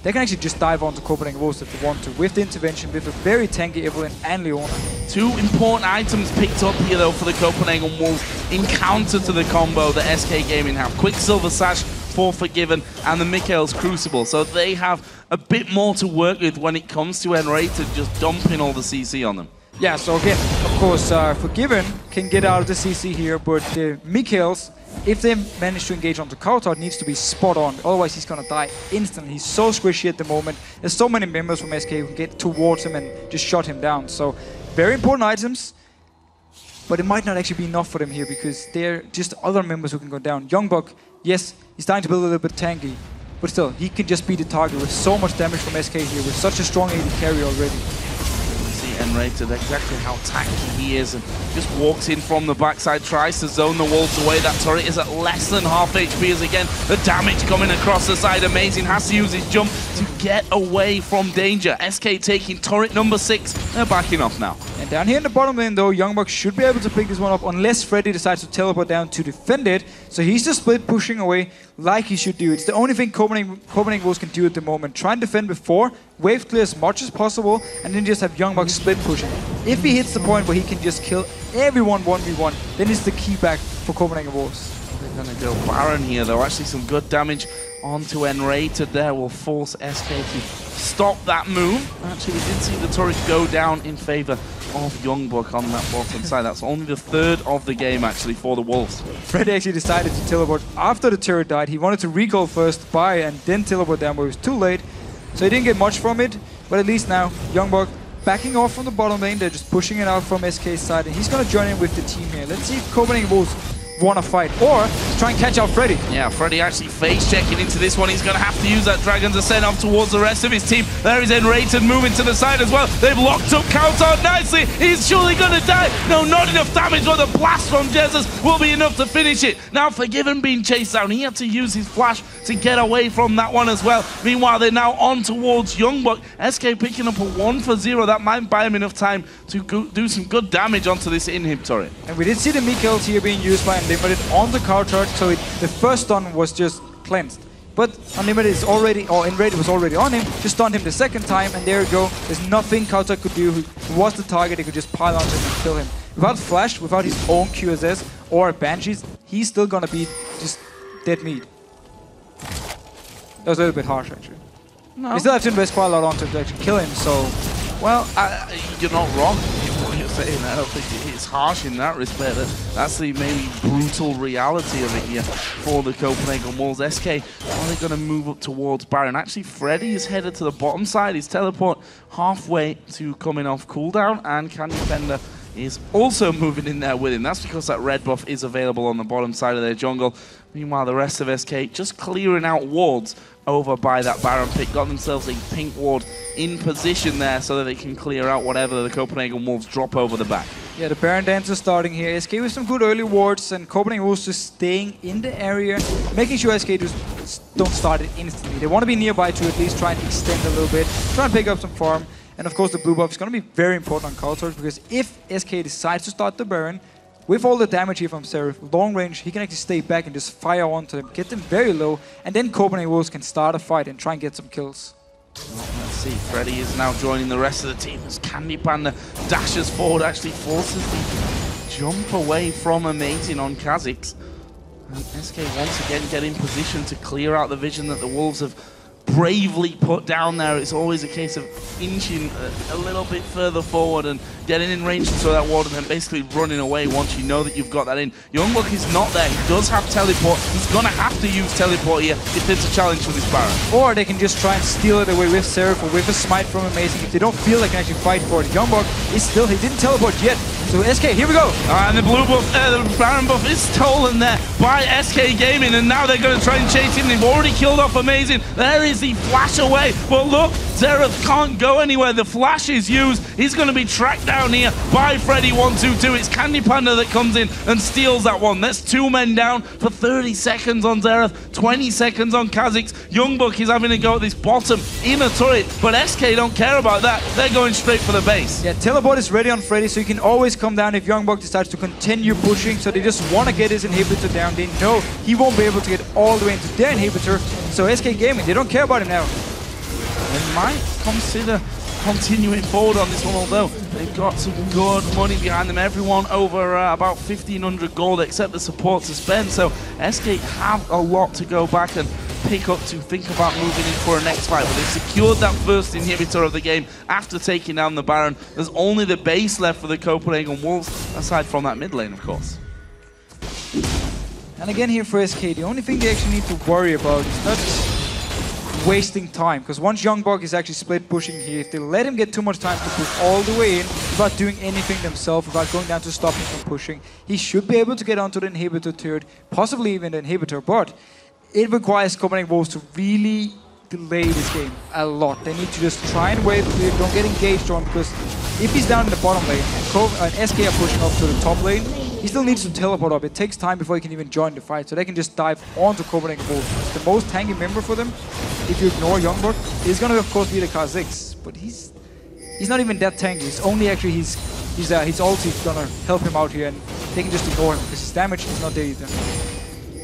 They can actually just dive onto Copenhagen Wolves if they want to, with the intervention, with a very tanky Evelynn and Leona. Two important items picked up here though for the Copenhagen Wolves in counter to the combo that SK Gaming have. Quicksilver Sash for Forgiven and the Mikael's Crucible. So they have a bit more to work with when it comes to nRated just dumping all the CC on them. Yeah, so again, of course, Forgiven can get out of the CC here, but the Mikael's, if they manage to engage onto cowTard, needs to be spot on. Otherwise, he's gonna die instantly. He's so squishy at the moment. There's so many members from SK who can get towards him and just shut him down. So, very important items, but it might not actually be enough for them here because they're just other members who can go down. YoungBuck, yes, he's starting to build a little bit tanky, but still, he can just be the target with so much damage from SK here, with such a strong AD carry already. nRated exactly how tanky he is and just walks in from the backside, tries to zone the walls away. That turret is at less than half HP as again the damage coming across the side. Amazing, has to use his jump to get away from danger. SK taking turret number 6, they're backing off now. And down here in the bottom lane though, YoungBuck should be able to pick this one up unless Freddy decides to teleport down to defend it. So he's just split pushing away like he should do. It's the only thing Copenhagen Wolves can do at the moment. Try and defend before, wave clear as much as possible, and then just have YoungBuck split pushing. If he hits the point where he can just kill everyone 1v1, then it's the key back for Copenhagen Wolves. They're going to go Baron here though. Actually some good damage onto nRated there will force SK to stop that move. Actually, we did see the turret go down in favor of YoungBuck on that bottom side. That's only the third of the game actually for the Wolves. Freddy actually decided to teleport after the turret died. He wanted to recall first, buy, and then teleport down, but it was too late. So he didn't get much from it, but at least now YoungBuck backing off from the bottom lane. They're just pushing it out from SK's side, and he's going to join in with the team here. Let's see if Copenhagen Wolves want to fight, or try and catch out Freddy. Yeah, Freddy actually face checking into this one. He's going to have to use that Dragon to send off towards the rest of his team. There is nRated moving to the side as well. They've locked up cowTard nicely. He's surely going to die. No, not enough damage, but the blast from Jesiz will be enough to finish it. Now Forgiven being chased down. He had to use his flash to get away from that one as well. Meanwhile, they're now on towards YoungBuck. SK picking up a 1-for-0. That might buy him enough time to do some good damage onto this inhib turret. And we did see the Mikael's here being used by nRated on the cowTard, so the first stun was just cleansed. But nRated is already, or nRated was already on him, just stunned him the second time, and there you go. There's nothing cowTard could do. He was the target, he could just pile onto him and kill him. Without Flash, without his own QSS or Banshees, he's still gonna be just dead meat. That was a little bit harsh, actually. No. We still have to invest quite a lot onto him to actually kill him, so... Well, you're not wrong in what you're saying. I don't think it's harsh in that respect. That's the maybe brutal reality of it here for the Copenhagen Wolves. SK, are they going to move up towards Baron? Actually, Freddy is headed to the bottom side. His teleport halfway to coming off cooldown, and CandyPanda is also moving in there with him. That's because that red buff is available on the bottom side of their jungle. Meanwhile, the rest of SK just clearing out wards over by that Baron pick. Got themselves a pink ward in position there so that they can clear out whatever the Copenhagen Wolves drop over the back. Yeah, the Baron dance is starting here. SK with some good early wards, and Copenhagen Wolves just staying in the area, making sure SK just don't start it instantly. They want to be nearby to at least try and extend a little bit, try and pick up some farm. And of course the blue buff is going to be very important on cowTard, because if SK decides to start the Baron, with all the damage here from Seraph, long range, he can actually stay back and just fire onto them, get them very low, and then Copenhagen Wolves can start a fight and try and get some kills. Well, let's see, Freddy is now joining the rest of the team as CandyPanda dashes forward, actually forces the jump away from Amazing on Kha'Zix. And SK once again get in position to clear out the vision that the Wolves have bravely put down there. It's always a case of inching a little bit further forward and getting in range to throw that ward and then basically running away once you know that you've got that in. YoungBuck is not there. He does have teleport. He's going to have to use teleport here if there's a challenge for this Baron. Or they can just try and steal it away with Xerath or with a smite from Amazing if they don't feel they can actually fight for it. YoungBuck is still, he didn't teleport yet. So SK, here we go. And the blue buff, the Baron buff is stolen there by SK Gaming, and now they're going to try and chase him. They've already killed off Amazing. There is the flash away, but look, Xerath can't go anywhere. The flash is used. He's going to be tracked down here by Freddy122. It's CandyPanda that comes in and steals that one. That's 2 men down for 30 seconds on Xerath, 20 seconds on Kha'Zix. YoungBuck is having a go at this bottom inner turret, but SK don't care about that. They're going straight for the base. Yeah, teleport is ready on Freddy, so you can always come down if YoungBuck decides to continue pushing. So they just want to get his inhibitor down. They know he won't be able to get all the way into their inhibitor. So SK Gaming, they don't care about him now. They might consider continuing forward on this one, although they've got some good money behind them. Everyone over about 1,500 gold except the support to spend. So SK have a lot to go back and pick up to think about moving in for a next fight. But they've secured that first inhibitor of the game after taking down the Baron. There's only the base left for the Copenhagen Wolves, aside from that mid lane, of course. And again here for SK, the only thing they actually need to worry about is not wasting time, because once YoungBuck is actually split pushing here, if they let him get too much time to push all the way in without doing anything themselves, without going down to stop him from pushing, he should be able to get onto the inhibitor turret, possibly even the inhibitor, but it requires Copenhagen Wolves to really delay this game a lot. They need to just try and wait, don't get engaged on, because if he's down in the bottom lane and SK are pushing up to the top lane, he still needs to teleport up. It takes time before he can even join the fight, so they can just dive onto Copenhagen Wolves. It's the most tanky member for them. If you ignore YoungBuck, it's gonna of course be the Kha'Zix, but he's not even that tanky. It's only actually his ulti is gonna help him out here, and they can just ignore him because his damage is not there either.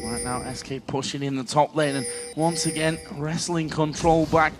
Right now, SK pushing in the top lane, and once again wrestling control back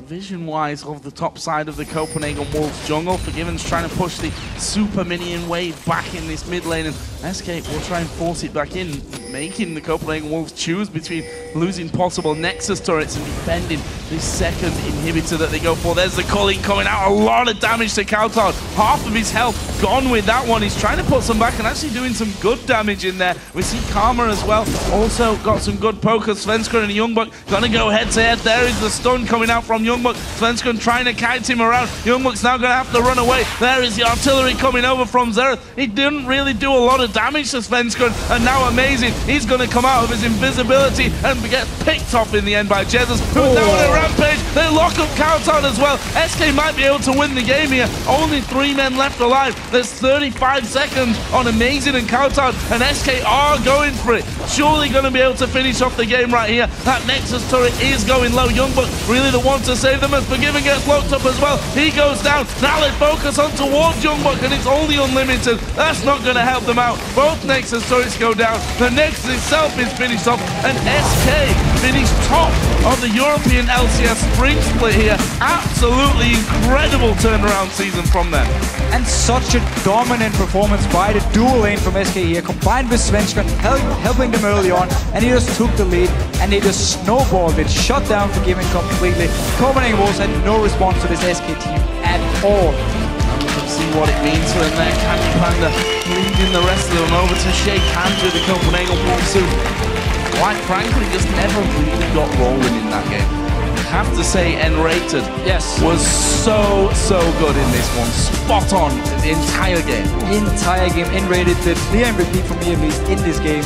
vision-wise of the top side of the Copenhagen Wolves jungle. Forgiven's trying to push the super minion wave back in this mid lane, and SK will try and force it back in, making the Copenhagen Wolves choose between losing possible Nexus turrets and defending this second inhibitor that they go for. There's the culling coming out, a lot of damage to cowTard. Half of his health gone with that one. He's trying to put some back and actually doing some good damage in there. We see Karma as well, also got some good pokers. Svenskeren and YoungBuck gonna go head to head. There is the stun coming out from YoungBuck. Svenskeren trying to kite him around. YoungBuck's now gonna have to run away. There is the artillery coming over from Xerath. He didn't really do a lot of damage to Svenskeren, and now Amazing, he's gonna come out of his invisibility and get picked off in the end by Jesiz, who's now on a rampage. They lock up cowTard as well. SK might be able to win the game here. Only 3 men left alive. There's 35 seconds on Amazing and cowTard, and SK are going for it. Surely going to be able to finish off the game right here. That Nexus turret is going low. YoungBuck really the one to save them, as Forgiven gets locked up as well. He goes down. Now they focus on towards YoungBuck, and it's only unlimited. That's not going to help them out. Both Nexus turrets go down. The Nexus itself is finished off, and SK finished top of the European LCS spring split here. Absolutely incredible turnaround season from them. And such a dominant performance by the dual lane from SK here, combined with Svenskeren helping them early on, and he just took the lead, and they just snowballed it, shut down Forgiven completely. Copenhagen Wolves had no response to this SK team at all. You can see what it means for them there. CandyPanda leading the rest of them over to shake hands with the Copenhagen Wolves, who, quite frankly, just never really got rolling in that game. I have to say nRated was so good in this one. Spot on the entire game. nRated did clear and repeat for me at least in this game.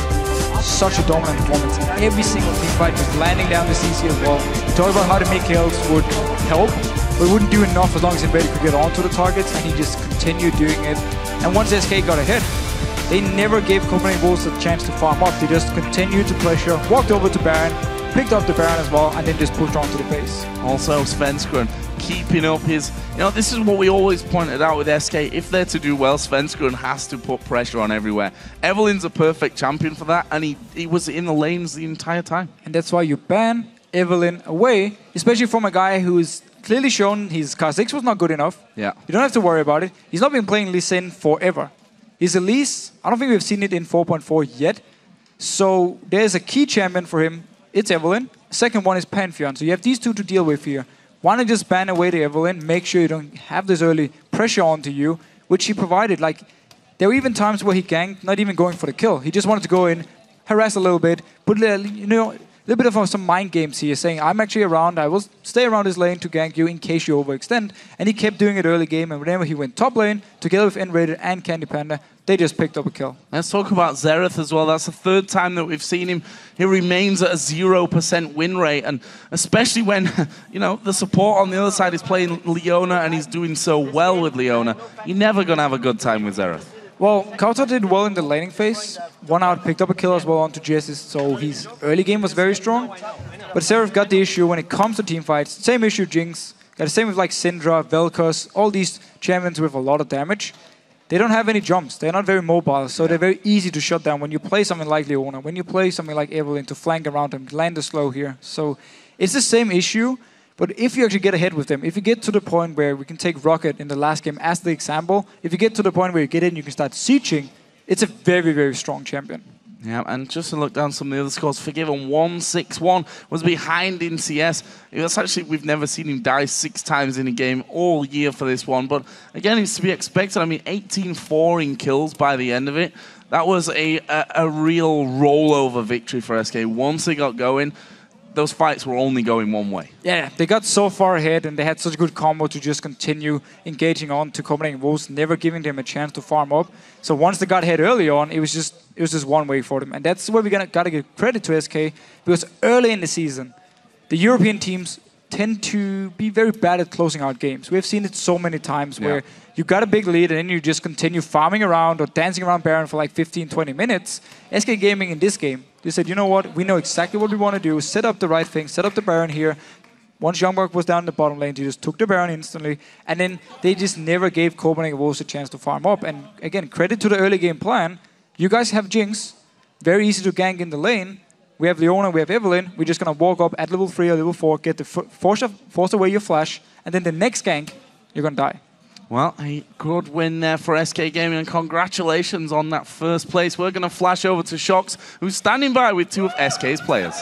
Such a dominant performance. Every single team fight was landing down the CC as well. We talked about how the mid kills would help, but it wouldn't do enough as long as nRated could get onto the targets, and he just continued doing it. And once SK got ahead, they never gave Copenhagen Wolves a chance to farm up. They just continued to pressure, walked over to Baron, picked up the Baron as well, and then just pushed on to the base. Also, Svenskeren keeping up his... this is what we always pointed out with SK. If they're to do well, Svenskeren has to put pressure on everywhere. Evelynn's a perfect champion for that, and he was in the lanes the entire time. And that's why you ban Evelynn away, especially from a guy who's clearly shown his Kha'Zix was not good enough. Yeah. You don't have to worry about it. He's not been playing Lee Sin forever. His Elise, I don't think we've seen it in 4.4 yet. So there's a key champion for him. It's Evelynn. Second one is Pantheon. So you have these two to deal with here. Why not just ban away the Evelynn, make sure you don't have this early pressure onto you. which he provided. Like, there were even times where he ganked, not even going for the kill. He just wanted to go in, harass a little bit, put a little bit of some mind games here, saying, I'm actually around, I will stay around this lane to gank you in case you overextend. And he kept doing it early game, and whenever he went top lane, together with nRated and CandyPanda, they just picked up a kill. Let's talk about Xerath as well. That's the third time that we've seen him. He remains at a 0% win rate, and especially when, the support on the other side is playing Leona and he's doing so well with Leona, you're never going to have a good time with Xerath. Well, cowTard did well in the laning phase. 1out picked up a kill as well onto Jesiz, so his early game was very strong. But Xerath got the issue when it comes to team fights. Same issue Jinx. Got the same with like Syndra, Vel'Koz, all these champions with a lot of damage. They don't have any jumps. They're not very mobile, so they're very easy to shut down when you play something like Leona, when you play something like Evelynn to flank around them, land the slow here. So it's the same issue. But if you actually get ahead with them, if you get to the point where we can take Rocket in the last game as the example, if you get to the point where you get in, you can start sieging, it's a very, very strong champion. Yeah, and just to look down some of the other scores, Forgiven 1-6-1 was behind in CS. That's actually, we've never seen him die 6 times in a game all year for this one. But again, it's to be expected. I mean, 18-4 in kills by the end of it. That was a real rollover victory for SK. Once they got going, those fights were only going one way. Yeah, they got so far ahead and they had such a good combo to just continue engaging on to Copenhagen Wolves, never giving them a chance to farm up. So once they got ahead early on, it was just one way for them. And that's where we gotta give credit to SK, because early in the season, the European teams tend to be very bad at closing out games. We've seen it so many times where you got a big lead and then you just continue farming around or dancing around Baron for like 15-20 minutes. SK Gaming in this game, they said, you know what, we know exactly what we want to do, set up the right thing, set up the Baron here. Once YoungBuck was down in the bottom lane, they just took the Baron instantly, and then they just never gave Copenhagen Wolves a chance to farm up. And again, credit to the early game plan. You guys have Jinx, very easy to gank in the lane. We have Leona, we have Evelynn. We're just going to walk up at level 3 or level 4, get the force away your flash, and then the next gank, you're going to die. Well, a good win there for SK Gaming, and congratulations on that first place. We're going to flash over to Shox, who's standing by with 2 of SK's players.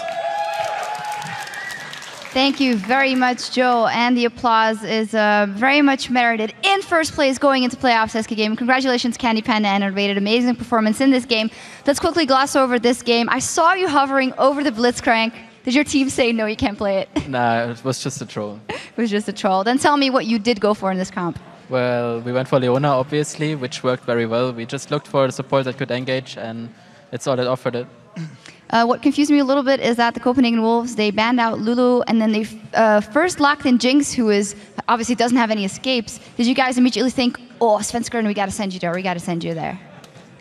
Thank you very much, Joe, and the applause is very much merited. In first place going into playoffs, SK Gaming. Congratulations, CandyPanda and nRated. Amazing performance in this game. Let's quickly gloss over this game. I saw you hovering over the Blitzcrank. Did your team say, no, you can't play it? Nah, it was just a troll. It was just a troll. Then tell me what you did go for in this comp. Well, we went for Leona, obviously, which worked very well. We just looked for a support that could engage, and it's all that offered it. What confused me a little bit is that the Copenhagen Wolves, they banned out Lulu, and then they first locked in Jinx, who is obviously doesn't have any escapes. Did you guys immediately think, oh, Svenskeren, we got to send you there, we got to send you there?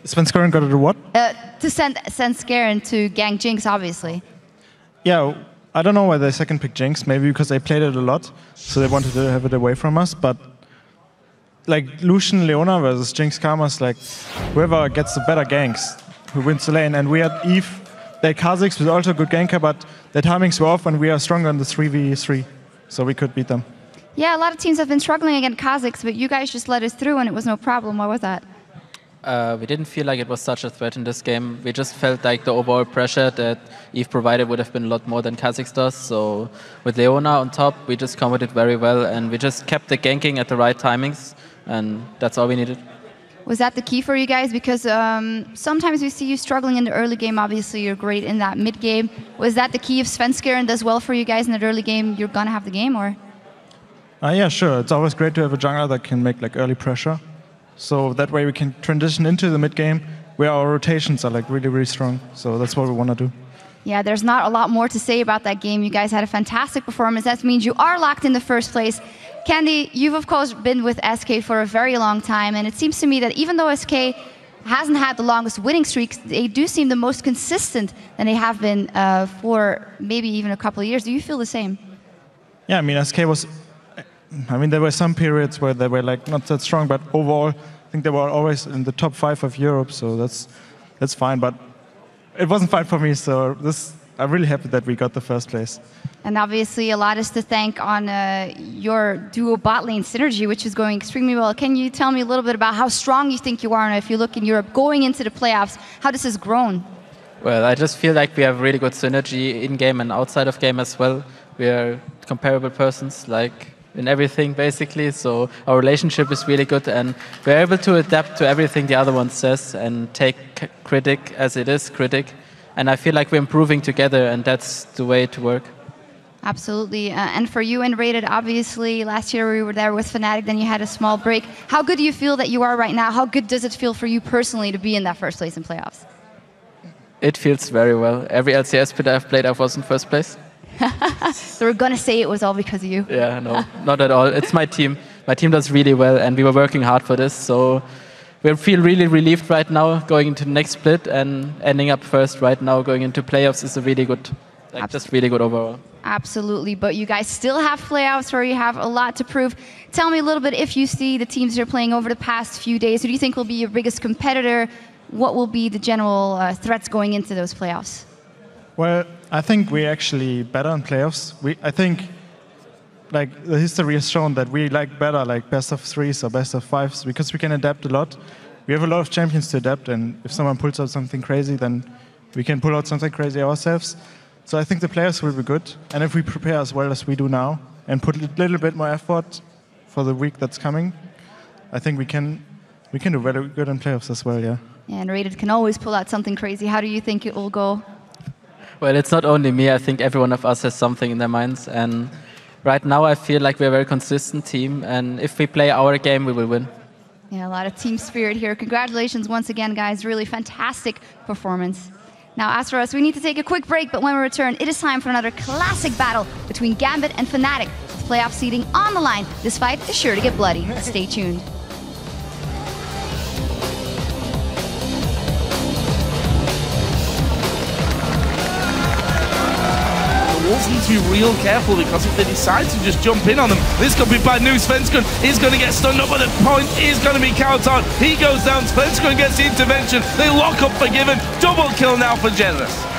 Svenskeren got to do what? To send Svenskeren to gank Jinx, obviously. Yeah, I don't know why they second picked Jinx. Maybe because they played it a lot, so they wanted to have it away from us. But like Lucian, Leona versus Jinx Karma's, like whoever gets the better ganks, who wins the lane. And we had Eve, they Kha'Zix was also a good ganker, but their timings were off, and we are stronger in the 3v3, so we could beat them. Yeah, a lot of teams have been struggling against Kha'Zix, but you guys just let us through, and it was no problem. Why was that? We didn't feel like it was such a threat in this game. We just felt like the overall pressure that Eve provided would have been a lot more than Kha'Zix does. So with Leona on top, we just combated very well, and we just kept the ganking at the right timings, and that's all we needed. Was that the key for you guys? Because sometimes we see you struggling in the early game. Obviously, you're great in that mid game. Was that the key if Svenskeren does well for you guys in that early game, you're going to have the game, or? Yeah, sure. It's always great to have a jungler that can make like early pressure. So that way we can transition into the mid game where our rotations are like really, really strong. So that's what we want to do. Yeah, there's not a lot more to say about that game. You guys had a fantastic performance. That means you are locked in the first place. Candy, you've of course been with SK for a very long time, and it seems to me that even though SK hasn't had the longest winning streaks, they do seem the most consistent than they have been for maybe even a couple of years. Do you feel the same? Yeah, I mean, SK was... I mean, there were some periods where they were like not that strong, but overall, I think they were always in the top 5 of Europe, so that's fine. But it wasn't fine for me, so I'm really happy that we got the first place. And obviously, a lot is to thank on your duo bot lane synergy, which is going extremely well. Can you tell me a little bit about how strong you think you are, and if you look in Europe going into the playoffs, how this has grown? Well, I just feel like we have really good synergy in game and outside of game as well. We are comparable persons, like. in everything, basically. So our relationship is really good, and we're able to adapt to everything the other one says and take critic as it is critic. And I feel like we're improving together, and that's the way to work. Absolutely. And for you nRated, obviously, last year we were there with Fnatic, then you had a small break. How good do you feel that you are right now? How good does it feel for you personally to be in that first place in playoffs? It feels very well. Every LCS split I've played, I was in first place. So we're going to say it was all because of you. Yeah, no, not at all. It's my team. My team does really well, and we were working hard for this. So we feel really relieved right now going into the next split, and ending up first right now going into playoffs is a really good, just really good overall. Absolutely, but you guys still have playoffs where you have a lot to prove. Tell me a little bit, if you see the teams you're playing over the past few days, who do you think will be your biggest competitor? What will be the general threats going into those playoffs? Well, I think we're actually better in playoffs. I think like the history has shown that we like better like best of threes or best of fives because we can adapt a lot. We have a lot of champions to adapt, and if someone pulls out something crazy, then we can pull out something crazy ourselves. So I think the players will be good, and if we prepare as well as we do now and put a little bit more effort for the week that's coming, I think we can do very good in playoffs as well, yeah. Yeah, nRated can always pull out something crazy. How do you think it will go? Well, it's not only me. I think every one of us has something in their minds. And right now, I feel like we're a very consistent team. And if we play our game, we will win. Yeah, a lot of team spirit here. Congratulations once again, guys. Really fantastic performance. Now, as for us, we need to take a quick break. But when we return, it is time for another classic battle between Gambit and Fnatic. With playoff seeding on the line, this fight is sure to get bloody. Stay tuned. Wolves need to be real careful, because if they decide to just jump in on them, this could be bad news. Svenskeren is going to get stunned up, but the point is going to be cowTard. He goes down, Svenskeren gets the intervention, they lock up Forgiven, double kill now for Jesiz.